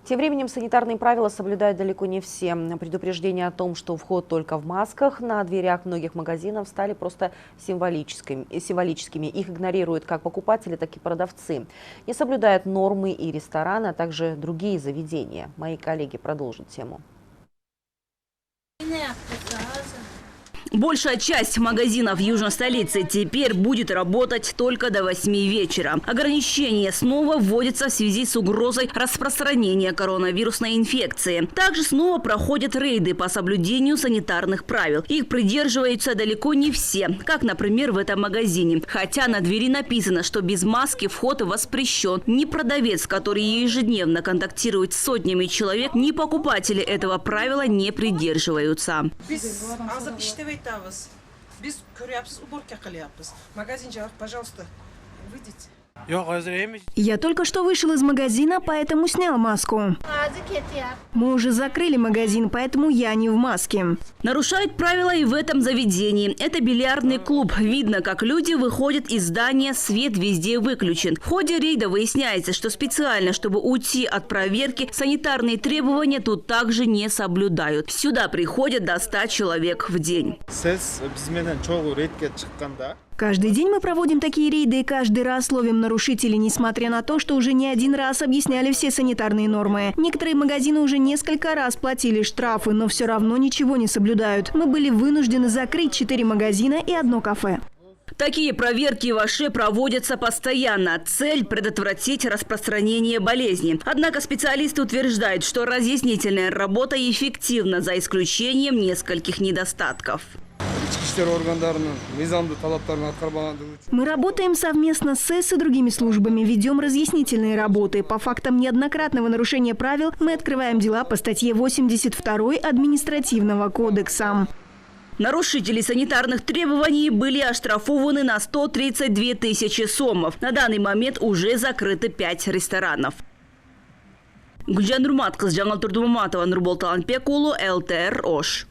Тем временем санитарные правила соблюдают далеко не все. Предупреждения о том, что вход только в масках, на дверях многих магазинов стали просто символическими. Их игнорируют как покупатели, так и продавцы. Не соблюдают нормы и рестораны, а также другие заведения. Мои коллеги продолжат тему. Большая часть магазинов южной столицы теперь будет работать только до 8 вечера. Ограничения снова вводятся в связи с угрозой распространения коронавирусной инфекции. Также снова проходят рейды по соблюдению санитарных правил. Их придерживаются далеко не все, как, например, в этом магазине. Хотя на двери написано, что без маски вход воспрещен. Ни продавец, который ежедневно контактирует с сотнями человек, ни покупатели этого правила не придерживаются. Без уборки, магазин, пожалуйста, выйдите. Я только что вышел из магазина, поэтому снял маску. Мы уже закрыли магазин, поэтому я не в маске. Нарушают правила и в этом заведении. Это бильярдный клуб. Видно, как люди выходят из здания, свет везде выключен. В ходе рейда выясняется, что специально, чтобы уйти от проверки, санитарные требования тут также не соблюдают. Сюда приходят до 100 человек в день. Каждый день мы проводим такие рейды и каждый раз ловим нарушителей, несмотря на то, что уже не один раз объясняли все санитарные нормы. Некоторые магазины уже несколько раз платили штрафы, но все равно ничего не соблюдают. Мы были вынуждены закрыть 4 магазина и 1 кафе. Такие проверки в Аше проводятся постоянно. Цель – предотвратить распространение болезни. Однако специалисты утверждают, что разъяснительная работа эффективна, за исключением нескольких недостатков. Мы работаем совместно с СЭС и другими службами, ведем разъяснительные работы. По фактам неоднократного нарушения правил мы открываем дела по статье 82 Административного кодекса. Нарушители санитарных требований были оштрафованы на 132 тысячи сомов. На данный момент уже закрыты 5 ресторанов. Гүлжан Нурматкыз, Жаңыл Турдуматова, Нурбол Таланпекулу, ЛТР, Ош.